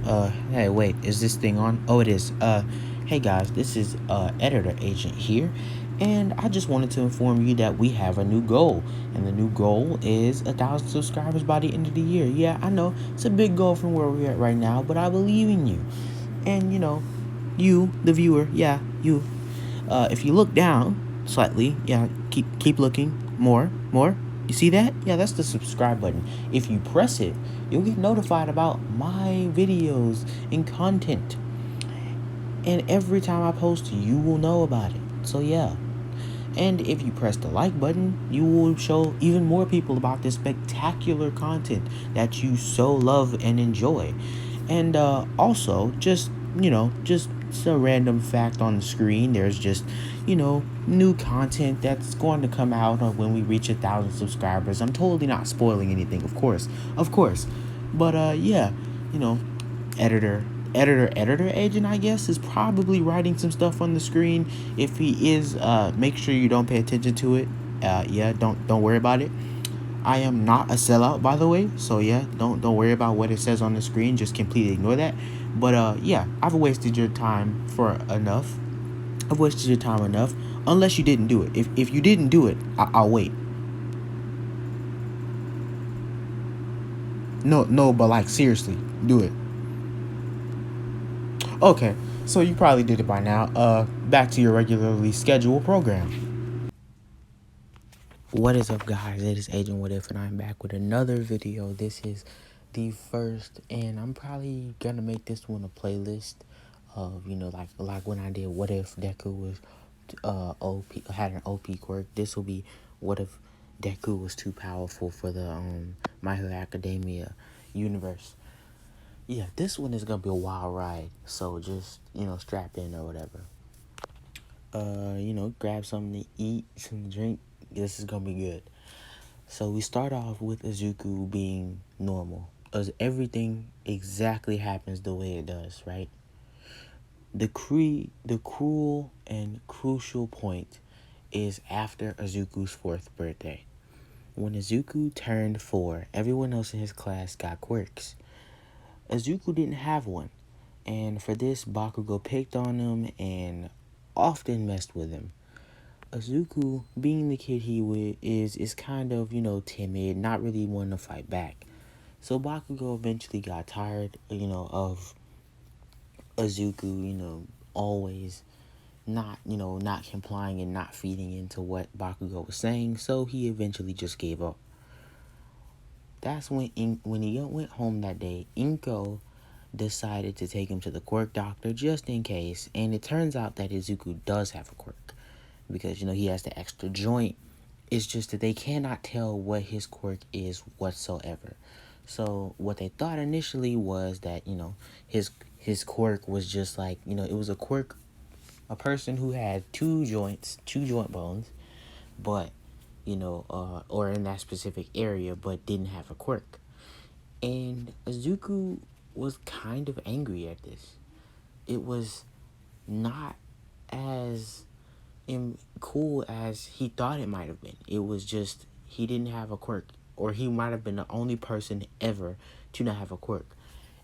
Hey, wait, is this thing on? Oh, it is. Hey guys, this is, Editor Agent here, and I just wanted to inform you that we have a new goal, and the new goal is 1,000 subscribers by the end of the year. Yeah, I know, it's a big goal from where we're at right now, but I believe in you. And, you, the viewer, yeah, you, if you look down slightly, yeah, keep looking more. You see that? Yeah, that's the subscribe button. If you press it, you'll get notified about my videos and content. And every time I post, you will know about it. So yeah. And if you press the like button, you will show even more people about this spectacular content that you so love and enjoy. And also, just a random fact on the screen. There's just, new content that's going to come out when we reach 1,000 subscribers. I'm totally not spoiling anything, of course. But yeah, you know, editor editor agent, I guess, is probably writing some stuff on the screen. If he is, make sure you don't pay attention to it. Yeah, don't worry about it. I am not a sellout, by the way, so yeah, don't worry about what it says on the screen. Just completely ignore that. But yeah, I've wasted your time for enough. I've wasted your time enough. Unless you didn't do it. If you didn't do it, I'll wait. No, but like seriously, do it. Okay, so you probably did it by now. Back to your regularly scheduled program. What is up, guys? It is Agent What If, and I'm back with another video. This is the first, and I'm probably gonna make this one a playlist of, like when I did What If Deku was OP, had an OP quirk. This will be What If Deku was too powerful for the My Hero Academia universe. Yeah, this one is gonna be a wild ride. So just, strap in or whatever. Grab something to eat, some drink. This is gonna be good. So we start off with Izuku being normal, as everything exactly happens the way it does, right? The cruel and crucial point is after Izuku's 4th birthday. When Izuku turned 4, everyone else in his class got quirks. Izuku didn't have one, and for this, Bakugo picked on him and often messed with him. Izuku, being the kid he is kind of, timid, not really wanting to fight back. So Bakugo eventually got tired, of Izuku, always not complying and not feeding into what Bakugo was saying. So he eventually just gave up. That's when he went home that day, Inko decided to take him to the quirk doctor just in case. And it turns out that Izuku does have a quirk, because he has the extra joint. It's just that they cannot tell what his quirk is whatsoever. So what they thought initially was that his quirk was just like, it was a quirk, a person who had two joint bones, but or in that specific area, but didn't have a quirk. And Izuku was kind of angry at this. It was not as cool as he thought it might have been. It was just he didn't have a quirk, or he might have been the only person ever to not have a quirk.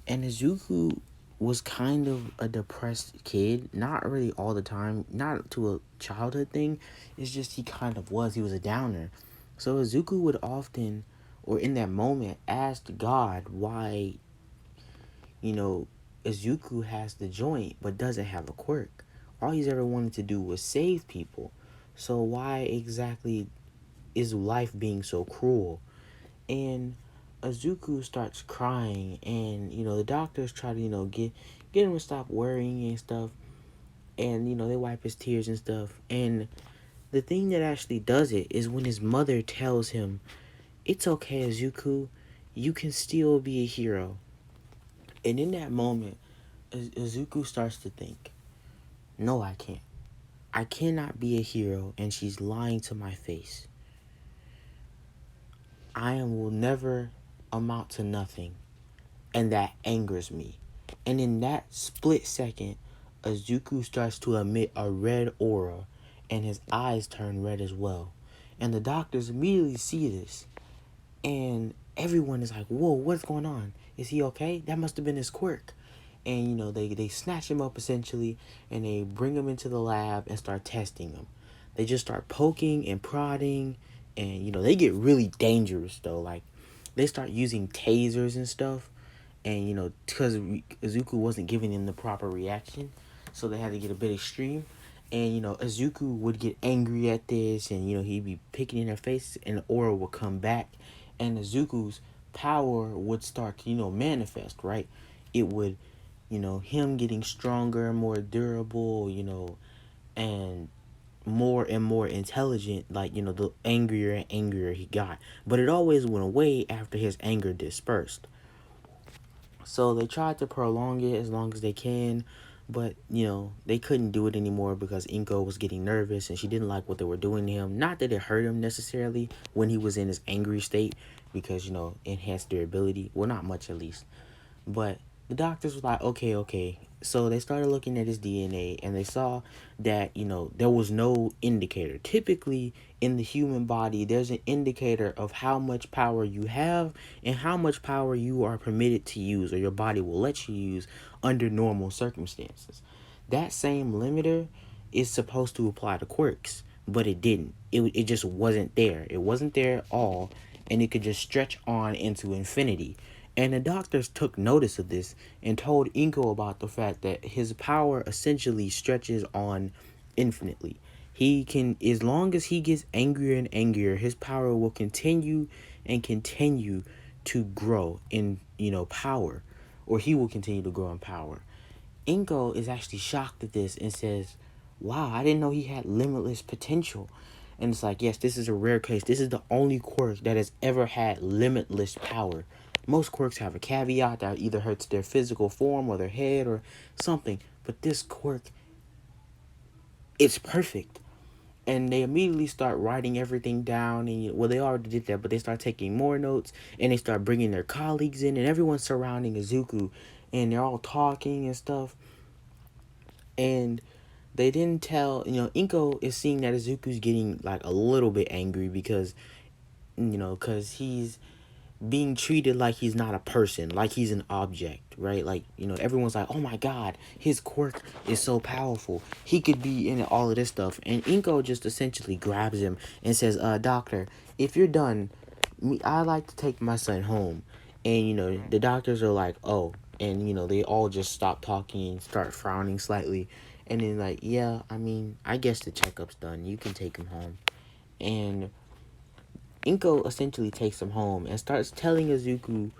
And Izuku was kind of a depressed kid, not really all the time, not to a childhood thing. It's just he kind of was. He was a downer. So Izuku would often, or in that moment, ask God why, Izuku has the joint but doesn't have a quirk. All he's ever wanted to do was save people. So why exactly is life being so cruel? And Izuku starts crying, and the doctors try to get him to stop worrying and stuff, and they wipe his tears and stuff. And the thing that actually does it is when his mother tells him, "It's okay, Izuku, you can still be a hero." And in that moment, Izuku starts to think, "No, I can't. I cannot be a hero, and she's lying to my face. Will never amount to nothing." And that angers me. And in that split second, Izuku starts to emit a red aura, and his eyes turn red as well. And the doctors immediately see this, and everyone is like, "Whoa, what's going on? Is he okay? That must have been his quirk." And they snatch him up essentially, and they bring him into the lab and start testing him. They just start poking and prodding, and they get really dangerous though. Like, they start using tasers and stuff, and because Izuku wasn't giving them the proper reaction, so they had to get a bit extreme. And Izuku would get angry at this, and he'd be picking in their faces, and the aura would come back, and Izuku's power would start to manifest, right? It would, him getting stronger and more durable, and more intelligent, like the angrier and angrier he got. But it always went away after his anger dispersed. So they tried to prolong it as long as they can, but they couldn't do it anymore because Inko was getting nervous and she didn't like what they were doing to him. Not that it hurt him necessarily when he was in his angry state, because enhanced their ability. Well, not much at least. But the doctors were like, okay, okay. So they started looking at his DNA, and they saw that, there was no indicator. Typically, in the human body, there's an indicator of how much power you have and how much power you are permitted to use, or your body will let you use under normal circumstances. That same limiter is supposed to apply to quirks, but it didn't. It just wasn't there. It wasn't there at all, and it could just stretch on into infinity. And the doctors took notice of this and told Inko about the fact that his power essentially stretches on infinitely. He can, as long as he gets angrier and angrier, his power will continue and continue to grow in, power, or he will continue to grow in power. Inko is actually shocked at this and says, wow, I didn't know he had limitless potential. And it's like, yes, this is a rare case. This is the only quirk that has ever had limitless power. Most quirks have a caveat that either hurts their physical form or their head or something. But this quirk, it's perfect. And they immediately start writing everything down. And well, they already did that, but they start taking more notes. And they start bringing their colleagues in. And everyone's surrounding Izuku. And they're all talking and stuff. And they didn't tell, Inko is seeing that Izuku's getting like a little bit angry because, because he's being treated like he's not a person, like he's an object, right? Like, everyone's like, oh my god, his quirk is so powerful. He could be in all of this stuff. And Inko just essentially grabs him and says, doctor, if you're done, I'd like to take my son home. And, the doctors are like, oh. And, they all just stop talking and start frowning slightly. And then, like, yeah, I mean, I guess the checkup's done. You can take him home. And Inko essentially takes him home and starts telling Izuku,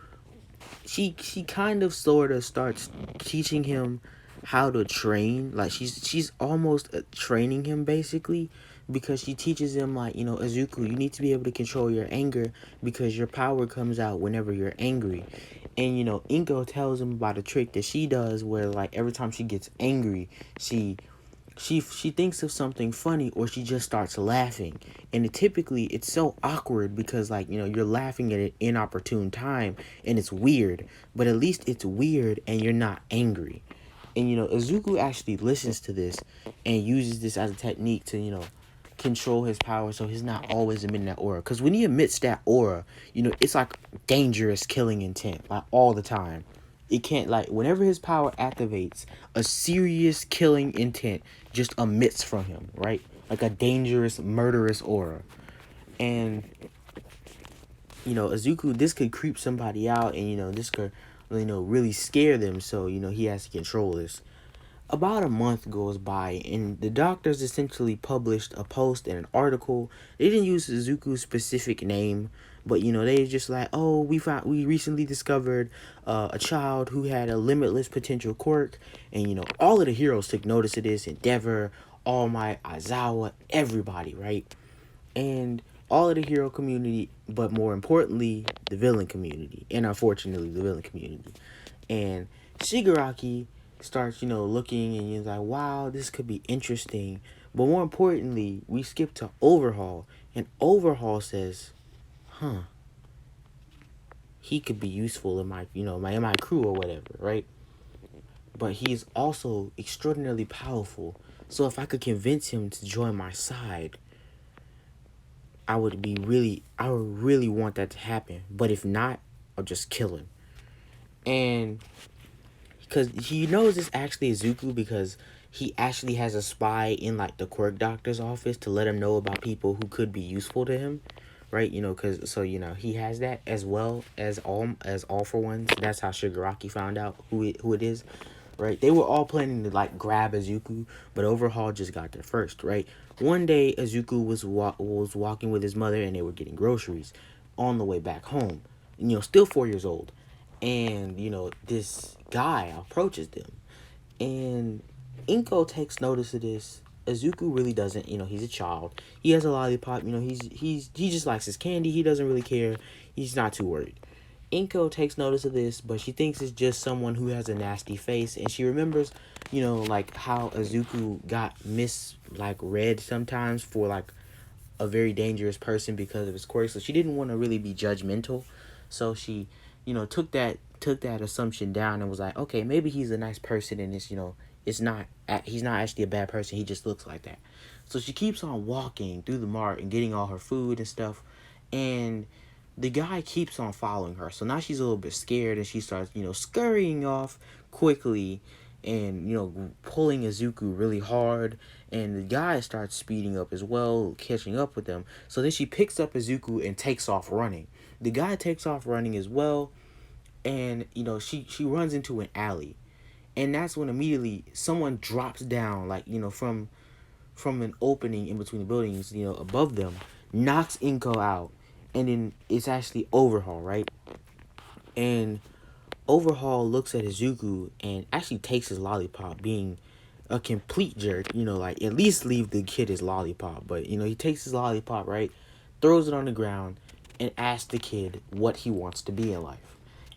she kind of sort of starts teaching him how to train. Like, she's almost training him basically, because she teaches him, like, Izuku, you need to be able to control your anger because your power comes out whenever you're angry. And Inko tells him about a trick that she does where, like, every time she gets angry, she thinks of something funny, or she just starts laughing. And typically it's so awkward because, like, you're laughing at an inopportune time and it's weird, but at least it's weird and you're not angry. And Izuku actually listens to this and uses this as a technique to control his power, so he's not always emitting that aura. Because when he emits that aura, it's like dangerous killing intent, like, all the time. It can't, like, whenever his power activates, a serious killing intent just emits from him, right? Like a dangerous, murderous aura. And, Izuku, this could creep somebody out, and, this could, really scare them, so, he has to control this. About a month goes by, and the doctors essentially published a post and an article. They didn't use Izuku's specific name, but they just like, oh, we recently discovered a child who had a limitless potential quirk. And all of the heroes took notice of this: Endeavor, All Might, Aizawa, everybody, right? And all of the hero community, but more importantly, the villain community, and unfortunately the villain community. And Shigaraki starts, looking, and he's like, wow, this could be interesting. But more importantly, we skip to Overhaul, and Overhaul says, huh, he could be useful in my, in my crew or whatever, right? But he is also extraordinarily powerful. So if I could convince him to join my side, I would really want that to happen. But if not, I'll just kill him. And because he knows it's actually Izuku because he actually has a spy in like the quirk doctor's office to let him know about people who could be useful to him, right? Because so he has that as well as all for ones. That's how Shigaraki found out who it is, right? They were all planning to like grab Izuku, but Overhaul just got there first, right? One day Izuku was walking with his mother and they were getting groceries on the way back home. Still 4 years old, and this guy approaches them, and Inko takes notice of this. Izuku really doesn't. He's a child. He has a lollipop. He just likes his candy. He doesn't really care. He's not too worried. Inko takes notice of this, but she thinks it's just someone who has a nasty face, and she remembers, like how Izuku got read sometimes for like a very dangerous person because of his quirks. So she didn't want to really be judgmental, so she, took that assumption down and was like, okay, maybe he's a nice person, and he's not actually a bad person. He just looks like that. So she keeps on walking through the mart and getting all her food and stuff, and the guy keeps on following her. So now she's a little bit scared, and she starts, scurrying off quickly and, pulling Izuku really hard. And the guy starts speeding up as well, catching up with them. So then she picks up Izuku and takes off running. The guy takes off running as well. And, she runs into an alley. And that's when immediately someone drops down, like, from an opening in between the buildings, above them, knocks Inko out. And then it's actually Overhaul, right? And Overhaul looks at Izuku and actually takes his lollipop, being a complete jerk, like at least leave the kid his lollipop. But, he takes his lollipop, right? Throws it on the ground and asks the kid what he wants to be in life.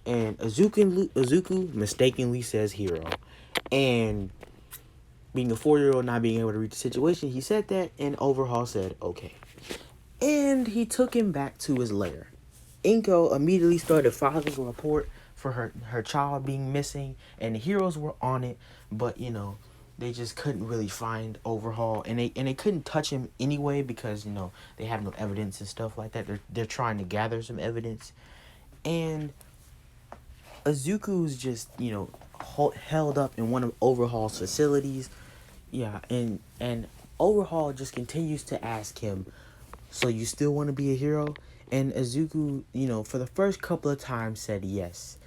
And Izuku mistakenly says hero. And being a 4-year-old, not being able to read the situation, he said that, and Overhaul said, okay. And he took him back to his lair. Inko immediately started filing a report for her child being missing, and the heroes were on it, but they just couldn't really find Overhaul, and they couldn't touch him anyway because they have no evidence and stuff like that. They're trying to gather some evidence, and Izuku's just held up in one of Overhaul's facilities, yeah, and Overhaul just continues to ask him, so you still want to be a hero? And Izuku, for the first couple of times said yes.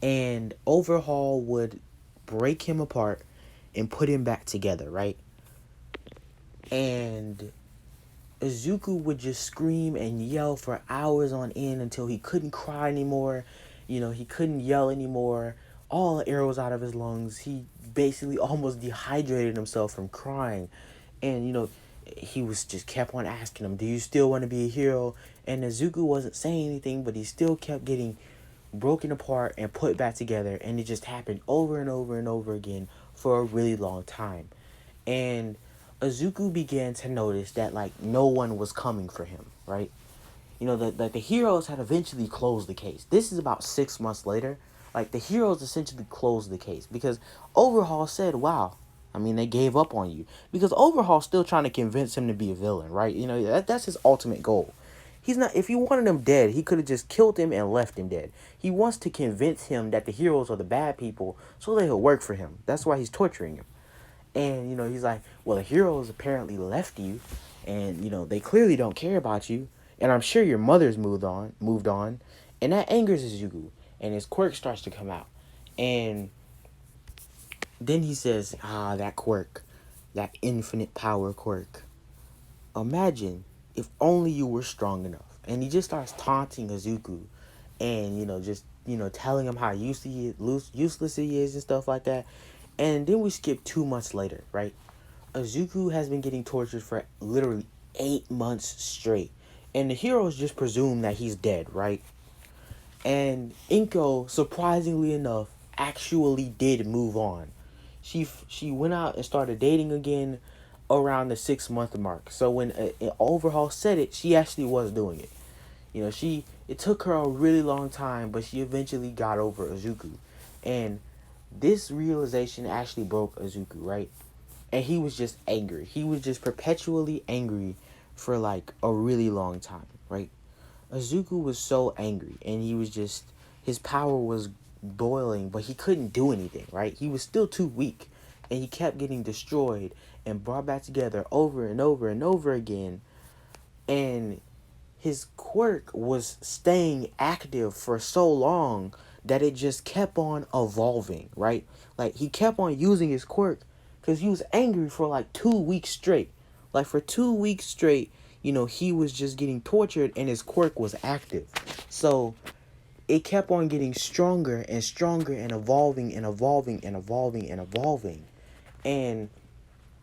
And Overhaul would break him apart and put him back together, right? And Izuku would just scream and yell for hours on end until he couldn't cry anymore. He couldn't yell anymore. All the arrows out of his lungs. He basically almost dehydrated himself from crying. And, he was just kept on asking him, do you still want to be a hero? And Izuku wasn't saying anything, but he still kept getting broken apart and put back together. And it just happened over and over and over again for a really long time. And Izuku began to notice that, like, no one was coming for him, right? The heroes had eventually closed the case. This is about 6 months later. Like, the heroes essentially closed the case because Overhaul said, wow, they gave up on you. Because Overhaul's still trying to convince him to be a villain, right? That's his ultimate goal. He's not, if he wanted him dead, he could have just killed him and left him dead. He wants to convince him that the heroes are the bad people so they'll work for him. That's why he's torturing him. And, he's like, well, the heroes apparently left you, and, they clearly don't care about you, and I'm sure your mother's moved on, and that angers Izuku, and his quirk starts to come out. And then he says, that quirk, that infinite power quirk. Imagine if only you were strong enough. And he just starts taunting Izuku and, telling him how useless he is and stuff like that. And then we skip 2 months later, right? Izuku has been getting tortured for literally 8 months straight. And the heroes just presume that he's dead, right? And Inko, surprisingly enough, actually did move on. She went out and started dating again around the 6-month mark. So when Overhaul said it, she actually was doing it. It took her a really long time, but she eventually got over Izuku. And this realization actually broke Izuku, right? And he was just angry. He was just perpetually angry for like a really long time, right? Izuku was so angry, and he was just, his power was boiling, but he couldn't do anything, right? He was still too weak, and he kept getting destroyed and brought back together over and over and over again. And his quirk was staying active for so long that it just kept on evolving, right? Like, he kept on using his quirk because he was angry for like 2 weeks straight. Like, for 2 weeks straight, he was just getting tortured and his quirk was active. So it kept on getting stronger and stronger and evolving and evolving and evolving and evolving. And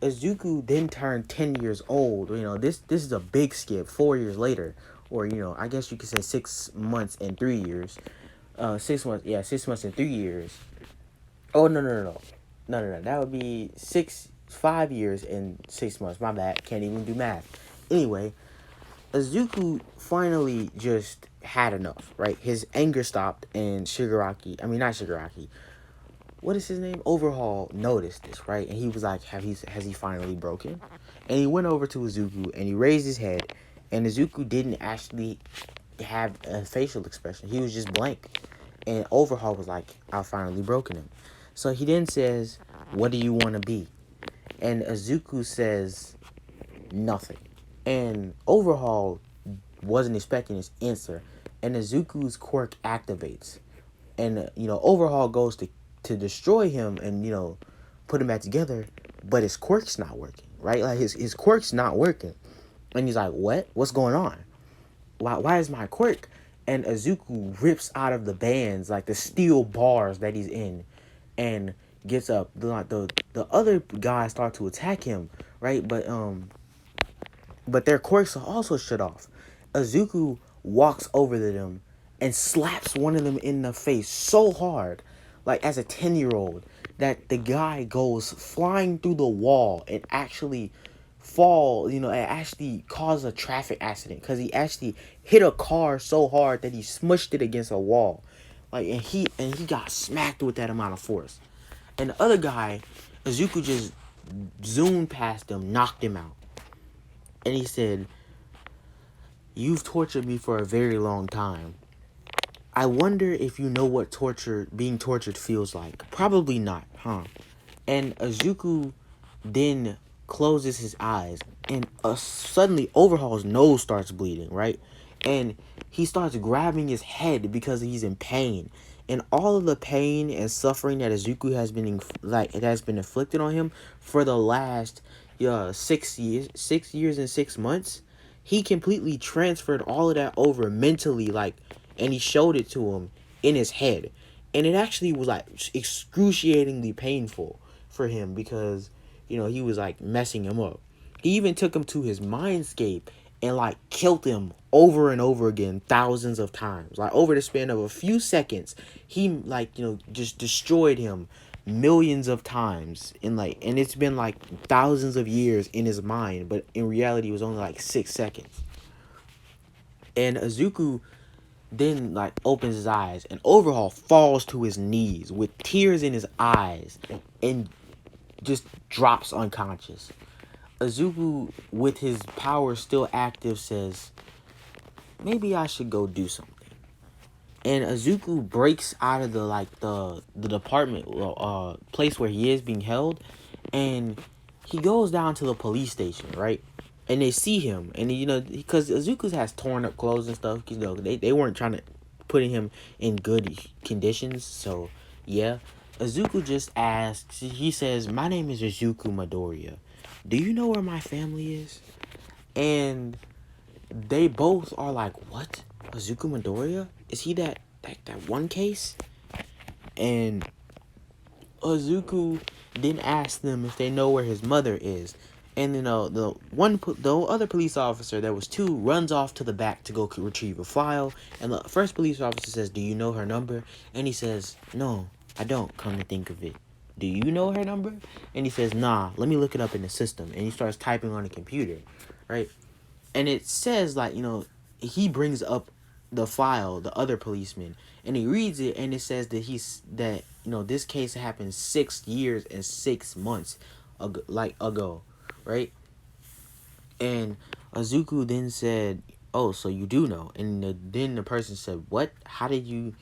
Izuku then turned 10 years old. This is a big skip. 4 years later, or I guess you could say 6 months and 3 years. 6 months, yeah, 6 months and 3 years. Oh, no. That would be 5 years and 6 months. My bad. Can't even do math. Anyway, Izuku finally just had enough, right? His anger stopped, and not Shigaraki, what is his name? Overhaul noticed this, right? And he was like, has he finally broken? And he went over to Izuku, and he raised his head, and Izuku didn't actually have a facial expression. He was just blank. And Overhaul was like, I've finally broken him. So he then says, what do you want to be? And Izuku says, nothing. And Overhaul wasn't expecting his answer, and Izuku's quirk activates. And Overhaul goes to destroy him and put him back together, but his quirk's not working, right? Like, his quirk's not working. And he's like, what's going on? Why is my quirk? And Izuku rips out of the bands, like the steel bars that he's in, and gets up. The other guys start to attack him, right? But their quirks are also shut off. Izuku walks over to them and slaps one of them in the face so hard, like as a 10-year-old, that the guy goes flying through the wall and actually it actually caused a traffic accident because he actually hit a car so hard that he smushed it against a wall. Like, and he got smacked with that amount of force. And the other guy, Izuku just zoomed past him, knocked him out. And he said, you've tortured me for a very long time. I wonder if you know what being tortured feels like. Probably not, huh? And Izuku then closes his eyes, and suddenly Overhaul's nose starts bleeding, right? And he starts grabbing his head because he's in pain. And all of the pain and suffering that Izuku has been inflicted on him for the last 6 years and 6 months, he completely transferred all of that over mentally, and he showed it to him in his head. And it actually was like excruciatingly painful for him because he was like messing him up. He even took him to his mindscape and like killed him over and over again thousands of times. Like, over the span of a few seconds, he just destroyed him millions of times and it's been like thousands of years in his mind, but in reality it was only like 6 seconds. And Izuku then opens his eyes, and Overhaul falls to his knees with tears in his eyes and just drops unconscious. Izuku, with his power still active, says, maybe I should go do something. And Izuku breaks out of the department place where he is being held, and he goes down to the police station, right? And they see him, and because Izuku has torn up clothes and stuff, they weren't trying to put him in good conditions. So yeah, Izuku just asks. He says, "My name is Izuku Midoriya. Do you know where my family is?" And they both are like, "What? Izuku Midoriya? Is he that one case?" And Izuku then asks them if they know where his mother is. And the other police officer, there was two, runs off to the back to go retrieve a file. And the first police officer says, "Do you know her number?" And he says, "No, I don't, come to think of it. Do you know her number?" And he says, "Nah, let me look it up in the system." And he starts typing on the computer, right? And it says, he brings up the file, the other policeman, and he reads it, and it says that this case happened 6 years and 6 months ago, right? And Izuku then said, "Oh, so you do know?" And then the person said, "What? How did you?"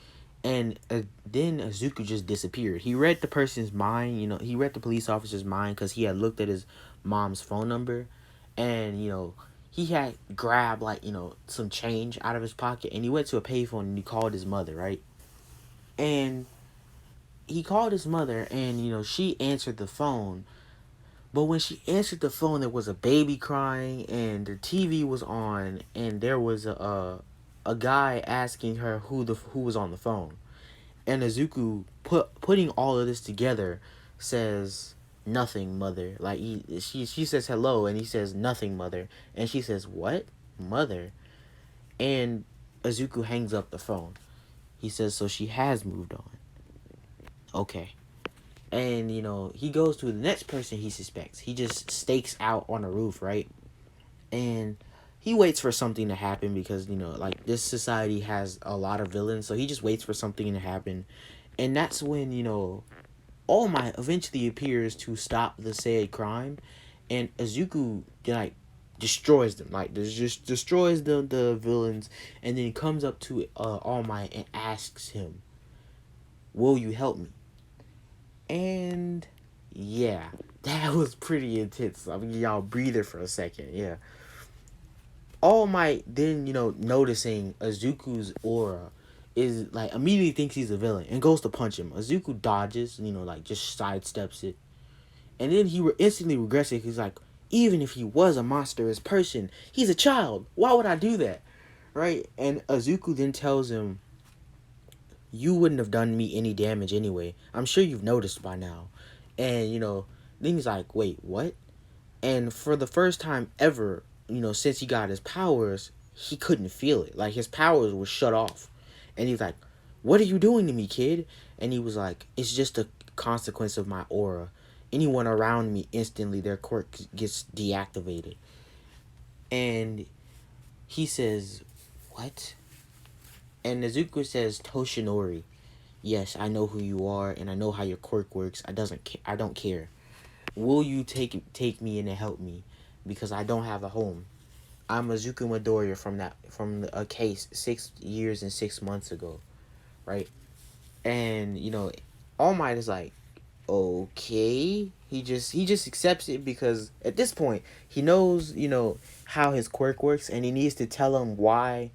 And then Izuku just disappeared. He read the person's mind, he read the police officer's mind because he had looked at his mom's phone number. And, he had grabbed, like, some change out of his pocket. And he went to a payphone and he called his mother, right? And he called his mother and, she answered the phone. But when she answered the phone, there was a baby crying and the TV was on. And there was a guy asking her who was on the phone. And Izuku putting all of this together says nothing, mother. Like she says hello and he says nothing, mother. And she says what, mother? And Izuku hangs up the phone. He says so she has moved on. Okay. And he goes to the next person he suspects. He just stakes out on a roof, right? And he waits for something to happen because like this society has a lot of villains, so he just waits for something to happen. And that's when All Might eventually appears to stop the said crime, and Izuku like destroys them, like just destroys the villains, and then he comes up to All Might and asks him, "Will you help me?" And yeah, that was pretty intense. I mean, y'all breathe it for a second, yeah. All Might then, noticing Azuku's aura is like immediately thinks he's a villain and goes to punch him. Azuku dodges, like just sidesteps it. And then he instantly regrets it. He's like, even if he was a monstrous person, he's a child. Why would I do that? Right? And Azuku then tells him, you wouldn't have done me any damage anyway. I'm sure you've noticed by now. And, then he's like, wait, what? And for the first time ever, since he got his powers, he couldn't feel it. Like, his powers were shut off. And he's like, what are you doing to me, kid? And he was like, it's just a consequence of my aura. Anyone around me, instantly, their quirk gets deactivated. And he says, what? And Nezuko says, Toshinori. Yes, I know who you are, and I know how your quirk works. I don't care. Will you take me in and help me? Because I don't have a home. I'm Izuku Midoriya from a case 6 years and 6 months ago, right? And All Might is like, okay. He just accepts it because at this point he knows how his quirk works, and he needs to tell him why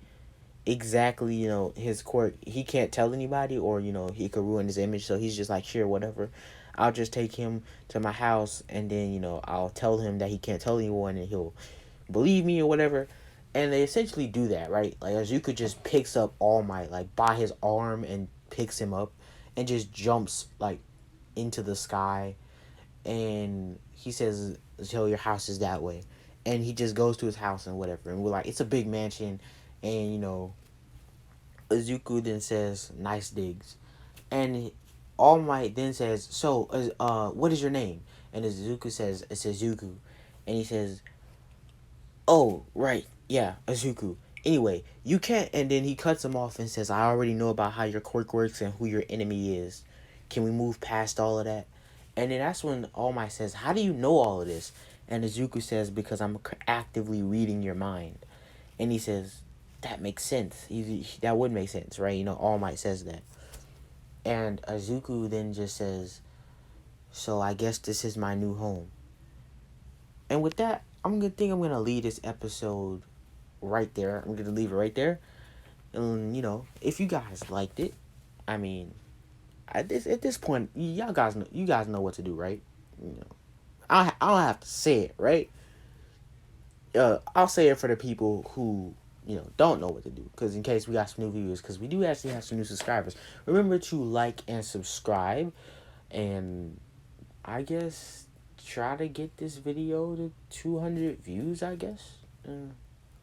exactly his quirk. He can't tell anybody, or he could ruin his image. So he's just like, sure, whatever. I'll just take him to my house, and then I'll tell him that he can't tell anyone, and he'll believe me or whatever. And they essentially do that, right? Like Azuka just picks up All Might like by his arm and picks him up, and just jumps like into the sky. And he says, "So your house is that way," and he just goes to his house and whatever. And we're like, it's a big mansion, and Izuku then says, nice digs. And All Might then says, so, what is your name? And Izuku says, it's Izuku. And he says, oh, right, yeah, Izuku. Anyway, you can't, and then he cuts him off and says, I already know about how your quirk works and who your enemy is. Can we move past all of that? And then that's when All Might says, how do you know all of this? And Izuku says, because I'm actively reading your mind. And he says, that makes sense. That would make sense, right? All Might says that. And Izuku then just says, so I guess this is my new home. And with that, I'm going to leave this episode right there. I'm going to leave it right there. And, if you guys liked it, I mean, at this point, you guys know what to do, right? I don't have to say it, right? I'll say it for the people who don't know what to do, because in case we got some new viewers, because we do actually have some new subscribers. Remember to like and subscribe, and I guess try to get this video to 200 views, I guess.